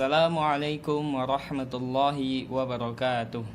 Assalamualaikum warahmatullahi wabarakatuh.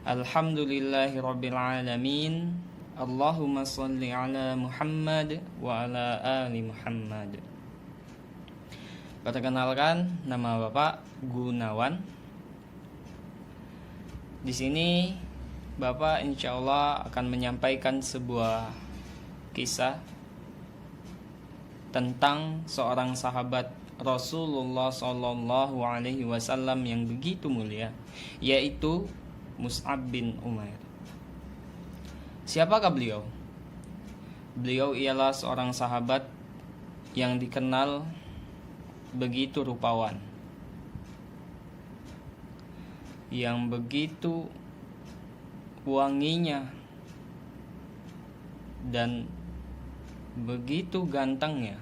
Alhamdulillahi rabbil alamin. Allahumma salli ala Muhammad wa ala ali Muhammad. Perkenalkan, nama Bapak Gunawan. Di sini Bapak insya Allah akan menyampaikan sebuah kisah tentang seorang sahabat Rasulullah Shallallahu Alaihi Wasallam yang begitu mulia, yaitu Mus'ab bin Umair. Siapakah beliau? Beliau ialah seorang sahabat yang dikenal begitu rupawan, yang begitu wanginya dan begitu gantengnya.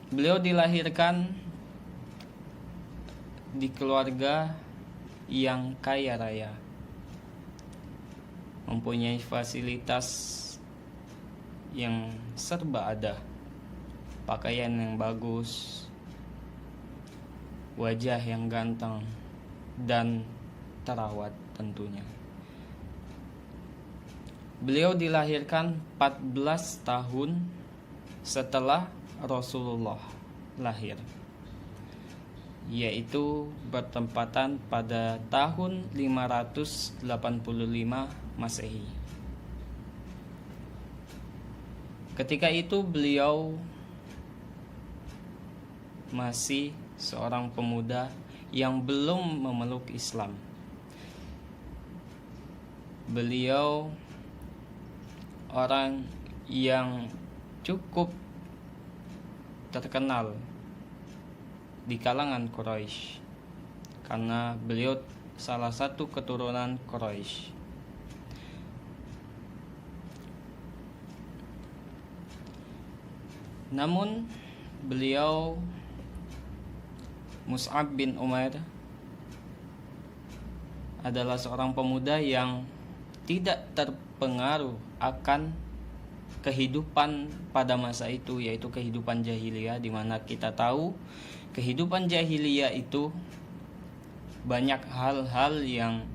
Beliau dilahirkan di keluarga yang kaya raya, mempunyai fasilitas yang serba ada, pakaian yang bagus, wajah yang ganteng, dan terawat tentunya. Beliau dilahirkan 14 tahun setelah Rasulullah lahir, yaitu bertempatan pada tahun 585 Masehi. Ketika itu beliau masih seorang pemuda yang belum memeluk Islam. Beliau orang yang cukup terkenal di kalangan Quraisy karena beliau salah satu keturunan Quraisy. Namun beliau Mus'ab bin Umair adalah seorang pemuda yang tidak terpengaruh akan kehidupan pada masa itu, yaitu kehidupan jahiliyah, di mana kita tahu kehidupan jahiliyah itu banyak hal-hal yang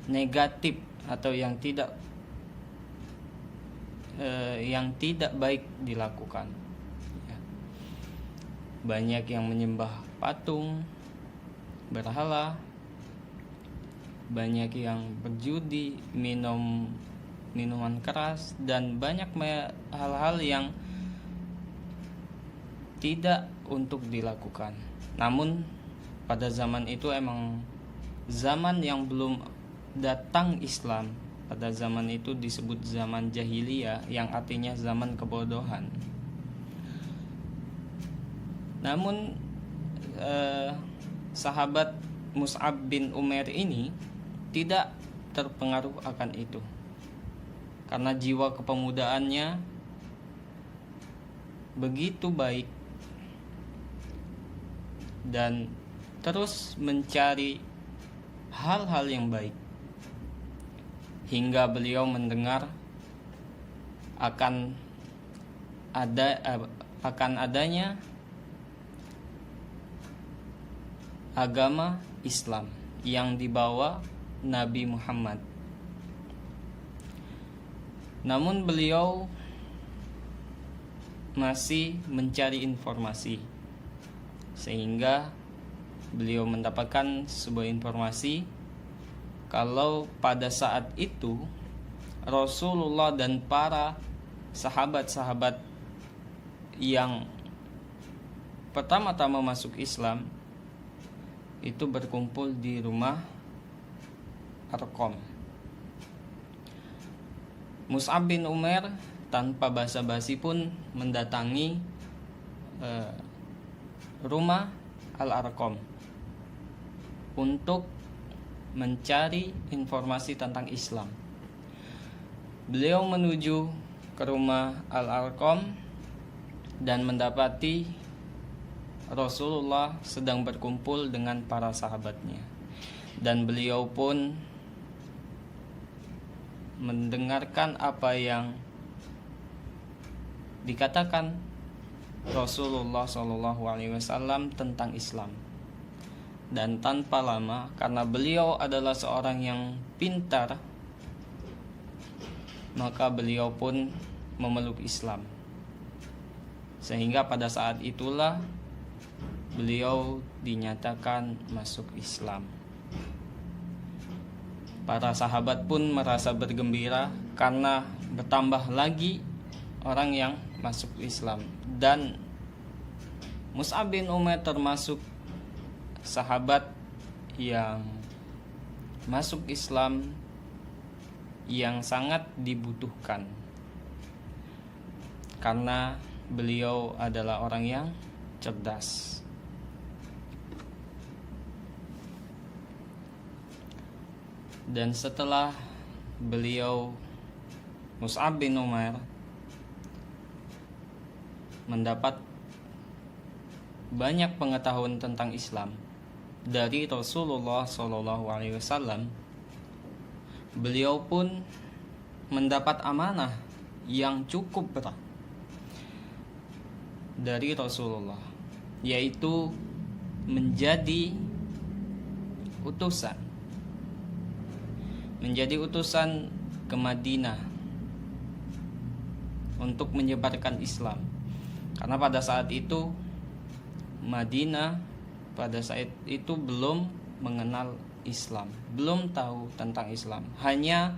negatif atau yang tidak baik dilakukan. Banyak yang menyembah patung, berhala, banyak yang berjudi, minum minuman keras, dan banyak hal-hal yang tidak untuk dilakukan. Namun pada zaman itu emang zaman yang belum datang Islam. Pada zaman itu disebut zaman jahiliyah, yang artinya zaman kebodohan. Namun sahabat Mus'ab bin Umair ini tidak terpengaruh akan itu, karena jiwa kepemudaannya begitu baik dan terus mencari hal-hal yang baik, hingga beliau mendengar akan adanya agama Islam yang dibawa Nabi Muhammad. Namun beliau masih mencari informasi, sehingga beliau mendapatkan sebuah informasi kalau pada saat itu Rasulullah dan para sahabat-sahabat yang pertama-tama masuk Islam itu berkumpul di rumah Arqam. Mus'ab bin Umair tanpa basa-basi pun mendatangi rumah Al-Arqam untuk mencari informasi tentang Islam. Beliau menuju ke rumah Al-Arqam dan mendapati Rasulullah sedang berkumpul dengan para sahabatnya, dan beliau pun mendengarkan apa yang dikatakan Rasulullah SAW tentang Islam. Dan tanpa lama, karena beliau adalah seorang yang pintar, maka beliau pun memeluk Islam. Sehingga pada saat itulah beliau dinyatakan masuk Islam. Para sahabat pun merasa bergembira karena bertambah lagi orang yang masuk Islam. Dan Mus'ab bin Umair termasuk sahabat yang masuk Islam yang sangat dibutuhkan, karena beliau adalah orang yang cerdas. Dan setelah beliau Mus'ab bin Umair mendapat banyak pengetahuan tentang Islam dari Rasulullah SAW, beliau pun mendapat amanah yang cukup berat dari Rasulullah, yaitu menjadi utusan ke Madinah untuk menyebarkan Islam. Karena pada saat itu Madinah pada saat itu belum mengenal Islam, belum tahu tentang Islam, hanya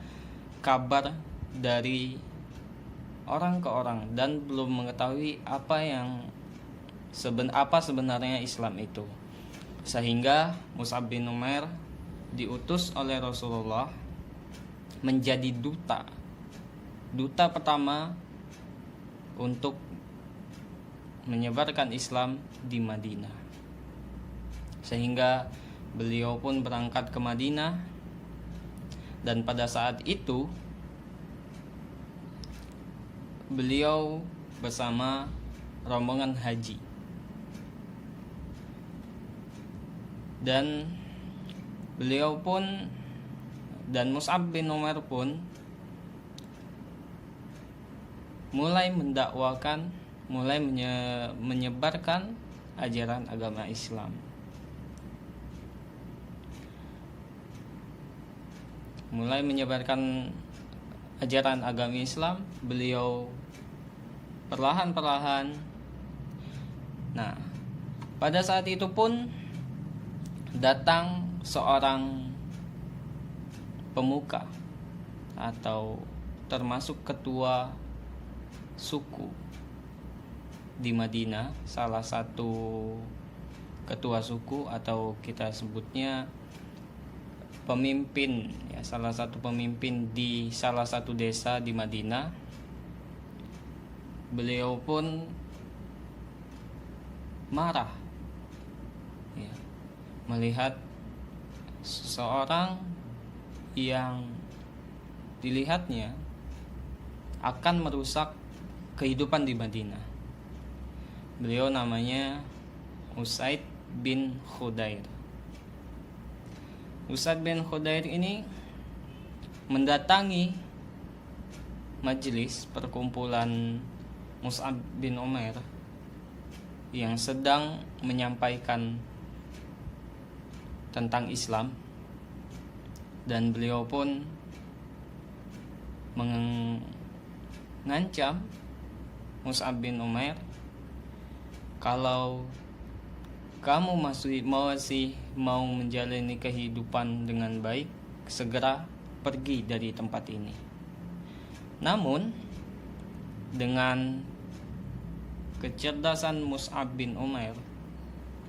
kabar dari orang ke orang dan belum mengetahui apa sebenarnya Islam itu. Sehingga Mus'ab bin Umair diutus oleh Rasulullah menjadi duta pertama untuk menyebarkan Islam di Madinah. Sehingga beliau pun berangkat ke Madinah, dan pada saat itu beliau bersama rombongan haji. Dan beliau pun dan Mus'ab bin Umair pun mulai mendakwakan, mulai menyebarkan ajaran agama Islam. Mulai menyebarkan ajaran agama Islam, beliau perlahan-perlahan. Nah, pada saat itu pun datang seorang pemuka atau termasuk ketua suku di Madinah, salah satu ketua suku atau kita sebutnya pemimpin, ya, salah satu pemimpin di salah satu desa di Madinah. Beliau pun marah, ya, melihat seseorang yang dilihatnya akan merusak kehidupan di Madinah. Beliau namanya Usaid bin Khudair. Usaid bin Khudair ini mendatangi majelis perkumpulan Mus'ab bin Umair yang sedang menyampaikan tentang Islam, dan beliau pun mengancam Mus'ab bin Umair, kalau kamu masih mau menjalani kehidupan dengan baik, segera pergi dari tempat ini. Namun dengan kecerdasan Mus'ab bin Umair,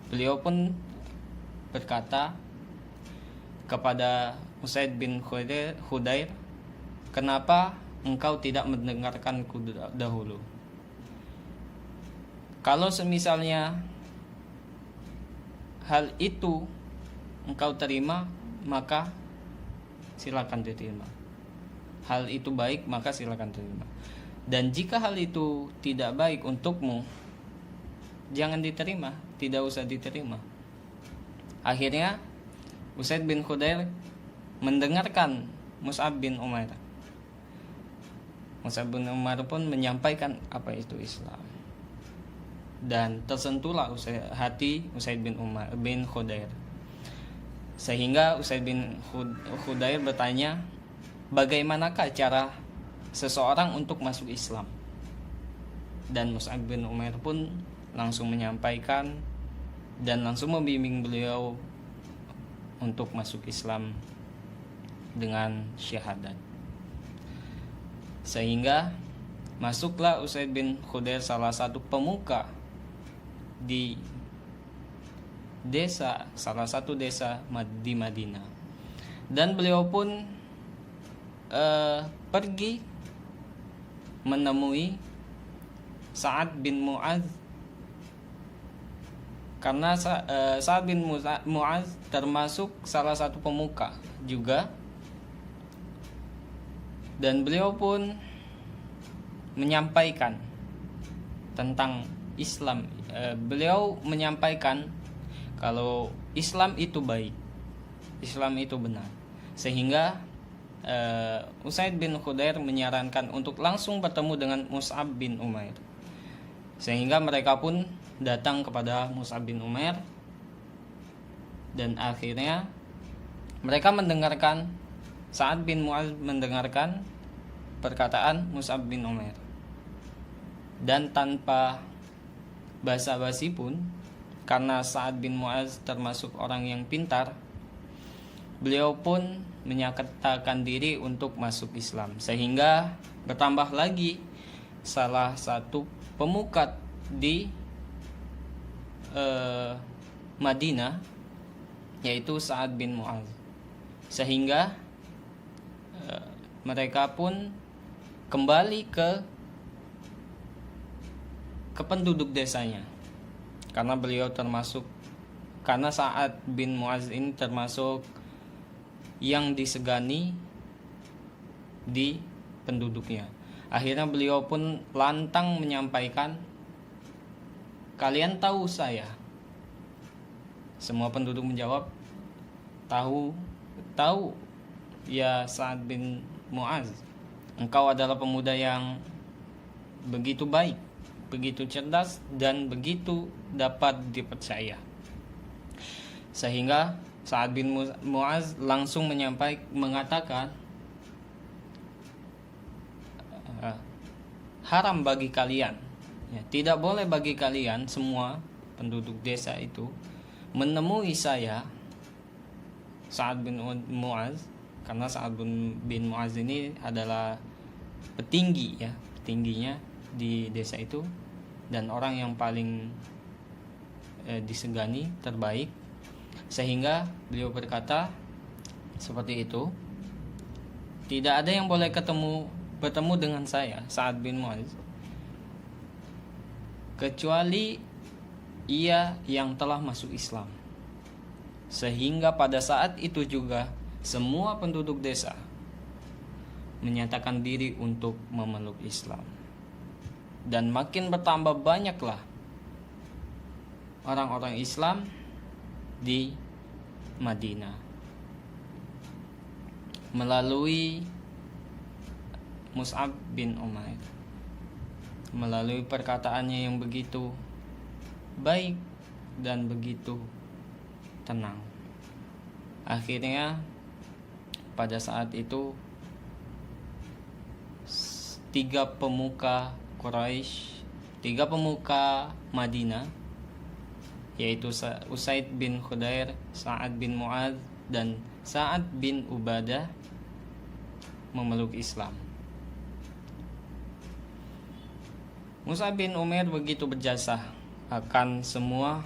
beliau pun berkata kepada Usaid bin Khudair, kenapa engkau tidak mendengarkanku dahulu? Kalau semisalnya hal itu engkau terima, maka silakan diterima. Hal itu baik, maka silakan terima. Dan jika hal itu tidak baik untukmu, jangan diterima, tidak usah diterima. Akhirnya Usaid bin Khudair mendengarkan Mus'ab bin Umair. Mus'ab bin Umair pun menyampaikan apa itu Islam. dan tersentuhlah hati Usaid bin Khudair, sehingga Usaid bin Khudair bertanya, bagaimanakah cara seseorang untuk masuk Islam? Dan Mus'ab bin Umair pun langsung menyampaikan dan langsung membimbing beliau untuk masuk Islam dengan syahadat. Sehingga masuklah Usaid bin Khudair, salah satu pemuka di salah satu desa di Madinah, dan beliau pun pergi menemui Sa'ad bin Mu'adz, karena Sa'ad bin Mu'adz termasuk salah satu pemuka juga, dan beliau pun menyampaikan tentang Islam. Beliau menyampaikan kalau Islam itu baik, Islam itu benar, sehingga Usaid bin Khudair menyarankan untuk langsung bertemu dengan Mus'ab bin Umair, sehingga mereka pun datang kepada Mus'ab bin Umair, dan akhirnya mereka mendengarkan, Sa'ad bin Mu'adz mendengarkan perkataan Mus'ab bin Umair, dan tanpa basa-basi pun, karena Sa'ad bin Mu'adz termasuk orang yang pintar, beliau pun menyatakan diri untuk masuk Islam, sehingga bertambah lagi salah satu pemuka di Madinah, yaitu Sa'ad bin Mu'adz, sehingga mereka pun kembali ke penduduk desanya, karena Sa'ad bin Mu'adz ini termasuk yang disegani di penduduknya. Akhirnya beliau pun lantang menyampaikan, kalian tahu saya? Semua penduduk menjawab, tahu ya Sa'ad bin Mu'adz, engkau adalah pemuda yang begitu baik, begitu cerdas, dan begitu dapat dipercaya. Sehingga Sa'ad bin Mu'adz langsung mengatakan, haram bagi kalian, ya, tidak boleh bagi kalian semua penduduk desa itu menemui saya, Sa'ad bin Mu'adz, karena Sa'ad bin Mu'adz ini adalah petingginya di desa itu, dan orang yang paling disegani, terbaik, sehingga beliau berkata seperti itu, tidak ada yang boleh bertemu dengan saya, Sa'ad bin Mu'adz, kecuali ia yang telah masuk Islam. Sehingga pada saat itu juga semua penduduk desa menyatakan diri untuk memeluk Islam, dan makin bertambah banyaklah orang-orang Islam di Madinah melalui Mus'ab bin Umair, melalui perkataannya yang begitu baik dan begitu tenang. Akhirnya pada saat itu 3 pemuka Quraisy, 3 pemuka Madinah, yaitu Usaid bin Khudair, Sa'ad bin Mu'adz, dan Sa'ad bin Ubadah memeluk Islam. Mus'ab bin Umair begitu berjasa akan semua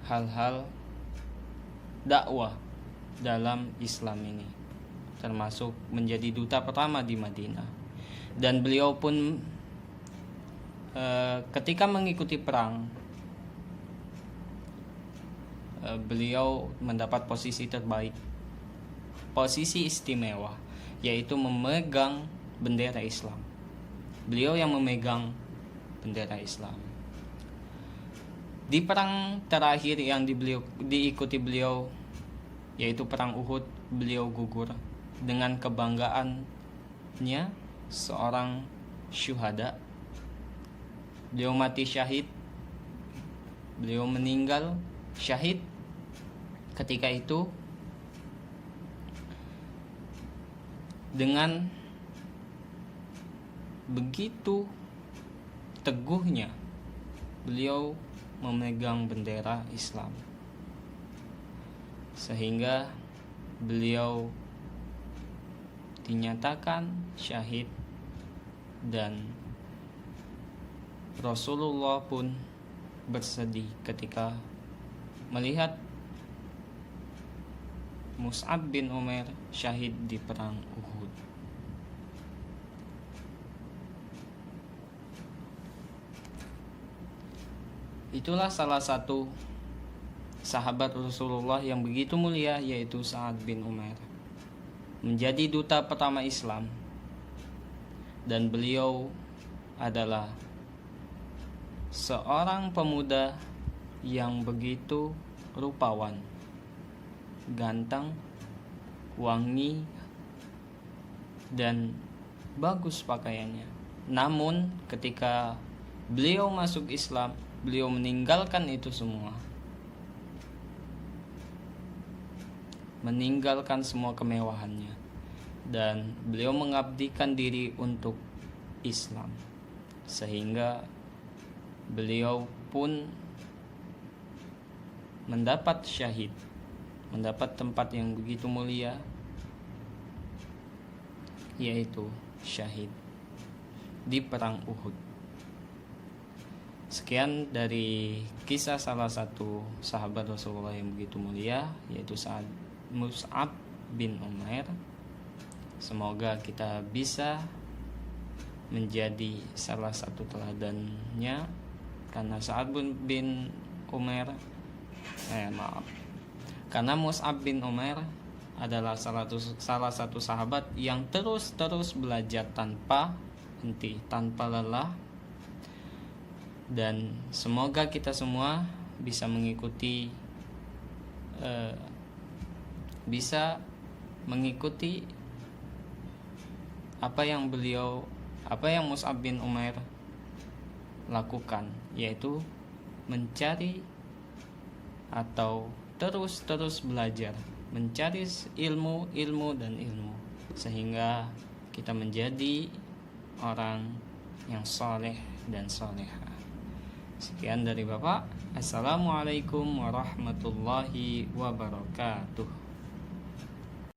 hal-hal dakwah dalam Islam ini, termasuk menjadi duta pertama di Madinah. Dan beliau pun ketika mengikuti perang, beliau mendapat posisi terbaik, posisi istimewa, yaitu memegang bendera Islam. Beliau yang memegang bendera Islam. Di perang terakhir yang diikuti beliau, yaitu perang Uhud, beliau gugur dengan kebanggaannya seorang syuhada. Beliau mati syahid beliau meninggal syahid ketika itu dengan begitu teguhnya beliau memegang bendera Islam, sehingga beliau dinyatakan syahid, dan Rasulullah pun bersedih ketika melihat Mus'ab bin Umair syahid di perang Uhud. Itulah salah satu sahabat Rasulullah yang begitu mulia, yaitu Sa'ad bin Umair, menjadi duta pertama Islam, dan beliau adalah seorang pemuda yang begitu rupawan, ganteng, wangi, dan bagus pakaiannya. Namun ketika beliau masuk Islam, beliau meninggalkan itu semua, meninggalkan semua kemewahannya, dan beliau mengabdikan diri untuk Islam, sehingga beliau pun mendapat syahid, mendapat tempat yang begitu mulia, yaitu syahid di perang Uhud. Sekian dari kisah salah satu sahabat Rasulullah yang begitu mulia, yaitu Sa'ad Mus'ab bin Umair. Semoga kita bisa menjadi salah satu teladannya, karena Sa'ad bin Umair karena Mus'ab bin Umair adalah salah satu sahabat yang terus belajar tanpa henti, tanpa lelah. Dan semoga kita semua bisa mengikuti apa yang Mus'ab bin Umair lakukan, yaitu mencari atau terus belajar, mencari ilmu, sehingga kita menjadi orang yang soleh dan soleha. Sekian dari Bapak. Assalamualaikum warahmatullahi wabarakatuh.